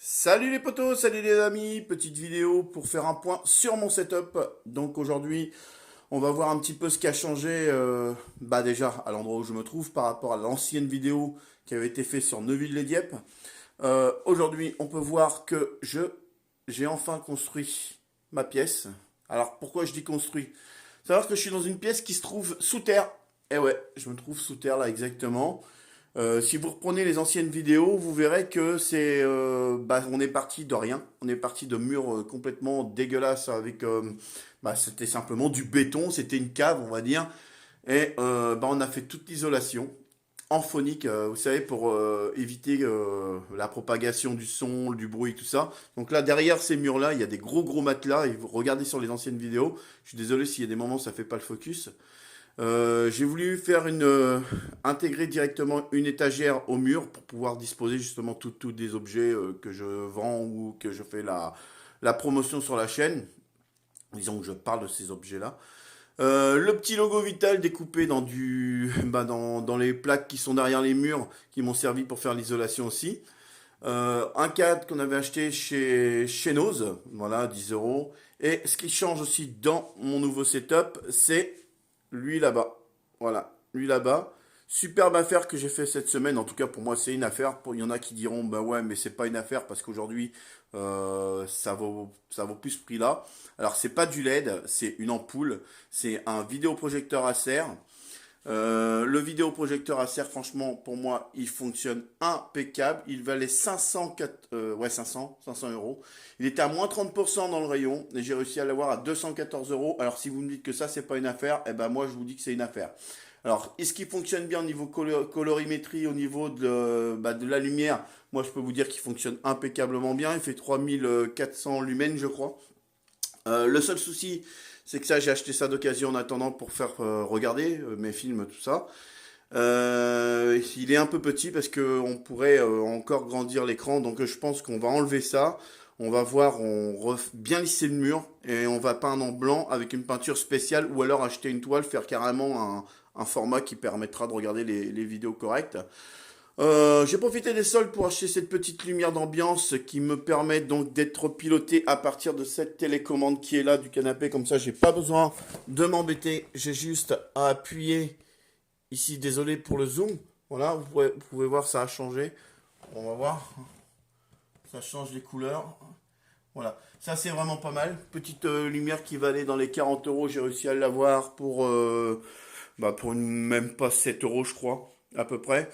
Salut les potos, salut les amis, petite vidéo pour faire un point sur mon setup. Donc aujourd'hui, on va voir un petit peu ce qui a changé, déjà à l'endroit où je me trouve par rapport à l'ancienne vidéo qui avait été faite sur Neuville-les-Dieppe. Aujourd'hui, on peut voir que j'ai enfin construit ma pièce. Alors pourquoi je dis construit? Savoir que je suis dans une pièce qui se trouve sous terre. Eh ouais, je me trouve sous terre là exactement. Si vous reprenez les anciennes vidéos, vous verrez que on est parti de rien. On est parti de murs complètement dégueulasses avec, c'était simplement du béton, c'était une cave, on va dire. Et on a fait toute l'isolation en phonique, vous savez, pour éviter la propagation du son, du bruit, tout ça. Donc là, derrière ces murs-là, il y a des gros matelas. Et vous regardez sur les anciennes vidéos. Je suis désolé s'il y a des moments où ça fait pas le focus. J'ai voulu faire intégrer directement une étagère au mur pour pouvoir disposer justement tous des objets que je vends ou que je fais la promotion sur la chaîne. Disons que je parle de ces objets-là. Le petit logo Vital découpé dans les plaques qui sont derrière les murs qui m'ont servi pour faire l'isolation aussi. Un cadre qu'on avait acheté chez Nose, voilà, 10 euros. Et ce qui change aussi dans mon nouveau setup, c'est lui là-bas. Voilà, lui là-bas. Superbe affaire que j'ai fait cette semaine. En tout cas, pour moi, c'est une affaire. Il y en a qui diront, bah ouais, mais c'est pas une affaire parce qu'aujourd'hui, ça vaut plus ce prix-là. Alors, c'est pas du LED, c'est une ampoule. C'est un vidéoprojecteur Acer. Le vidéoprojecteur Acer, franchement, pour moi, il fonctionne impeccable. Il valait 500 euros. Il était à moins 30% dans le rayon et j'ai réussi à l'avoir à 214 euros. Alors, si vous me dites que ça, c'est pas une affaire, eh ben moi, je vous dis que c'est une affaire. Alors, est-ce qu'il fonctionne bien au niveau colorimétrie, au niveau de la lumière? Moi, je peux vous dire qu'il fonctionne impeccablement bien. Il fait 3400 lumens, je crois. Le seul souci, c'est que ça, j'ai acheté ça d'occasion en attendant pour faire regarder mes films, tout ça. Il est un peu petit parce qu'on pourrait encore grandir l'écran, donc je pense qu'on va enlever ça. On va voir, bien lisser le mur et on va peindre en blanc avec une peinture spéciale ou alors acheter une toile, faire carrément un format qui permettra de regarder les vidéos correctes. J'ai profité des soldes pour acheter cette petite lumière d'ambiance qui me permet donc d'être piloté à partir de cette télécommande qui est là du canapé. Comme ça, j'ai pas besoin de m'embêter. J'ai juste à appuyer ici. Désolé pour le zoom. Voilà, vous pouvez voir, ça a changé. On va voir. Ça change les couleurs. Voilà, ça c'est vraiment pas mal. Petite lumière qui valait dans les 40 euros. J'ai réussi à l'avoir pour même pas 7 euros, je crois, à peu près.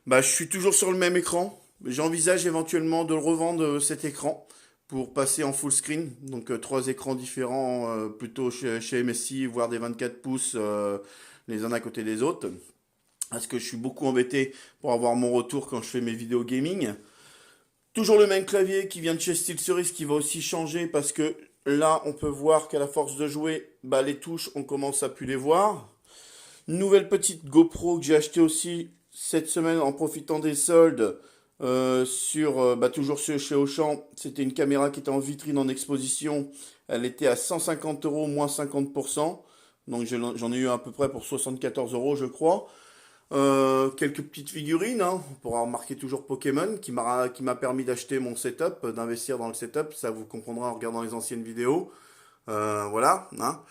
Je suis toujours sur le même écran. J'envisage éventuellement de le revendre cet écran pour passer en full screen. Donc trois écrans différents, plutôt chez MSI, voire des 24 pouces les uns à côté des autres. Parce que je suis beaucoup embêté pour avoir mon retour quand je fais mes vidéos gaming. Toujours le même clavier qui vient de chez SteelSeries qui va aussi changer parce que là on peut voir qu'à la force de jouer, les touches on commence à plus les voir. Nouvelle petite GoPro que j'ai acheté aussi cette semaine en profitant des soldes toujours chez Auchan. C'était une caméra qui était en vitrine en exposition. Elle était à 150 euros moins 50%. Donc j'en ai eu à peu près pour 74 euros je crois. Quelques petites figurines, hein. On pourra remarquer toujours Pokémon qui m'a permis d'acheter mon setup, d'investir dans le setup. Ça vous comprendra en regardant les anciennes vidéos. Voilà, hein.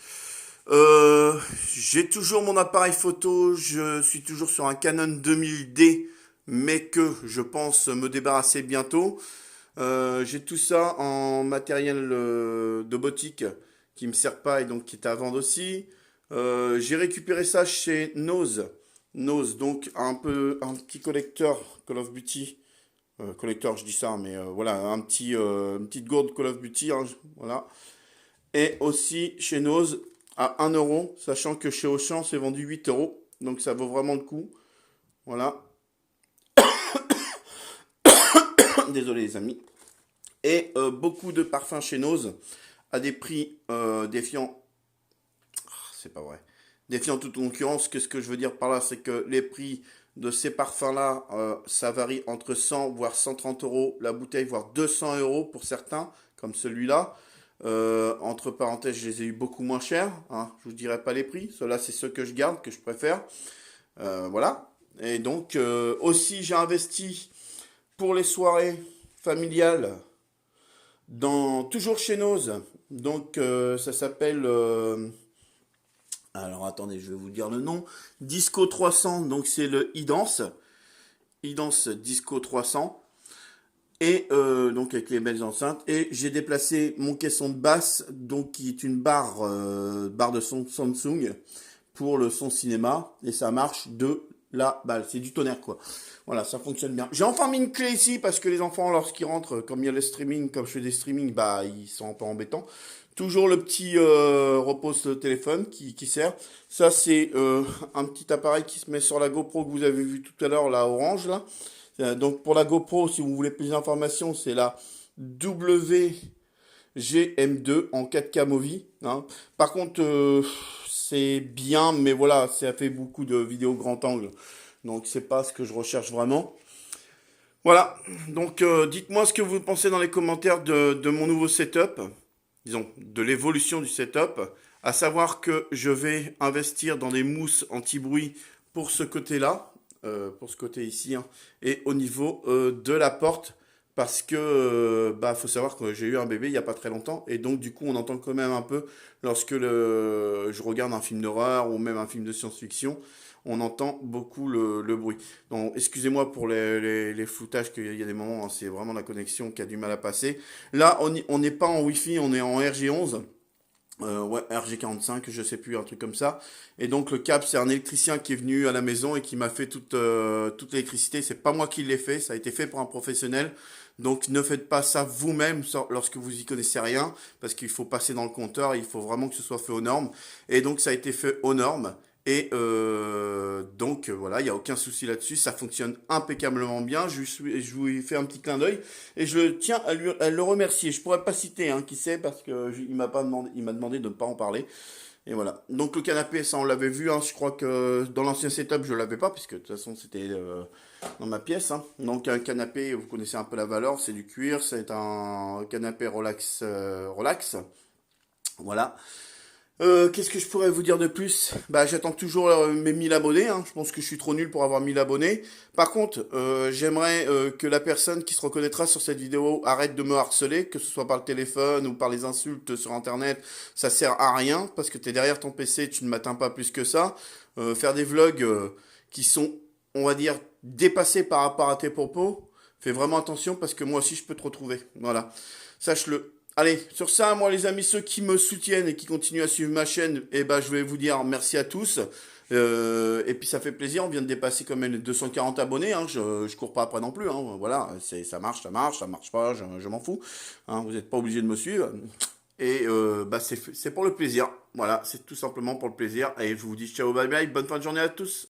J'ai toujours mon appareil photo, je suis toujours sur un Canon 2000D, mais que je pense me débarrasser bientôt. J'ai tout ça en matériel de boutique qui me sert pas et donc qui est à vendre aussi. J'ai récupéré ça chez Nose. Nose, donc un petit collecteur Call of Duty. Collecteur, je dis ça, mais voilà, une petite gourde Call of Duty, hein, voilà. Et aussi chez Nose à 1 euro, sachant que chez Auchan c'est vendu 8 euros. Donc ça vaut vraiment le coup. Voilà. Désolé les amis. Et beaucoup de parfums chez Nose à des prix défiant. C'est pas vrai. Défiant toute concurrence. Qu'est-ce que je veux dire par là? C'est que les prix de ces parfums-là, ça varie entre 100 voire 130 euros la bouteille, voire 200 euros pour certains, comme celui-là. Entre parenthèses, je les ai eu beaucoup moins chers, hein. Je vous dirai pas les prix. Ceux-là, c'est ceux que je garde, que je préfère. Voilà. Et donc, aussi, j'ai investi pour les soirées familial toujours chez Nose. Donc ça s'appelle alors attendez, je vais vous dire le nom. Disco 300, donc c'est le iDance. iDance Disco 300. Et donc avec les belles enceintes. Et j'ai déplacé mon caisson de basse, donc qui est une barre de son Samsung pour le son cinéma. Et ça marche de la balle. C'est du tonnerre quoi. Voilà, ça fonctionne bien. J'ai enfin mis une clé ici parce que les enfants, lorsqu'ils rentrent, comme il y a le streaming, comme je fais des streamings, bah ils sont un peu embêtants. Toujours le petit repose le téléphone qui sert. Ça c'est un petit appareil qui se met sur la GoPro que vous avez vu tout à l'heure, la orange là. Donc pour la GoPro, si vous voulez plus d'informations, c'est la WGM2 en 4K Movie. Hein. Par contre, c'est bien, mais voilà, ça fait beaucoup de vidéos grand angle. Donc c'est pas ce que je recherche vraiment. Voilà, donc dites-moi ce que vous pensez dans les commentaires de mon nouveau setup. Disons, de l'évolution du setup. À savoir que je vais investir dans des mousses anti-bruit pour ce côté-là. Pour ce côté ici, hein, et au niveau de la porte, parce que faut savoir que j'ai eu un bébé il n'y a pas très longtemps, et donc du coup on entend quand même un peu lorsque je regarde un film d'horreur ou même un film de science-fiction, on entend beaucoup le bruit. Donc excusez-moi pour les floutages, qu'il y a des moments, hein, c'est vraiment la connexion qui a du mal à passer. Là on n'est pas en Wi-Fi, on est en RG11. Ouais, RG45, je sais plus, un truc comme ça. Et donc le câble, c'est un électricien qui est venu à la maison et qui m'a fait toute l'électricité. C'est pas moi qui l'ai fait, ça a été fait pour un professionnel. Donc ne faites pas ça vous-même lorsque vous y connaissez rien, parce qu'il faut passer dans le compteur, il faut vraiment que ce soit fait aux normes. Et donc ça a été fait aux normes. Et donc voilà, il n'y a aucun souci là-dessus, ça fonctionne impeccablement bien. Je lui fais un petit clin d'œil et je tiens à le remercier. Je pourrais pas citer qui c'est parce que il m'a demandé de ne pas en parler. Et voilà. Donc le canapé, ça on l'avait vu. Hein, je crois que dans l'ancien setup je l'avais pas puisque de toute façon c'était dans ma pièce. Hein. Donc un canapé, vous connaissez un peu la valeur, c'est du cuir, c'est un canapé relax. Voilà. Qu'est-ce que je pourrais vous dire de plus? Bah, j'attends toujours mes 1000 abonnés. Hein. Je pense que je suis trop nul pour avoir 1000 abonnés. Par contre, j'aimerais que la personne qui se reconnaîtra sur cette vidéo arrête de me harceler, que ce soit par le téléphone ou par les insultes sur Internet. Ça sert à rien parce que tu es derrière ton PC, tu ne m'atteins pas plus que ça. Faire des vlogs qui sont, on va dire, dépassés par rapport à tes propos, fais vraiment attention parce que moi aussi je peux te retrouver. Voilà, sache-le. Allez, sur ça, moi les amis, ceux qui me soutiennent et qui continuent à suivre ma chaîne, je vais vous dire merci à tous. Et puis ça fait plaisir, on vient de dépasser quand même les 240 abonnés, hein, je cours pas après non plus, hein, voilà, ça marche pas, je m'en fous, hein, vous n'êtes pas obligé de me suivre. Et c'est pour le plaisir, voilà, c'est tout simplement pour le plaisir. Et je vous dis ciao, bye bye, bonne fin de journée à tous.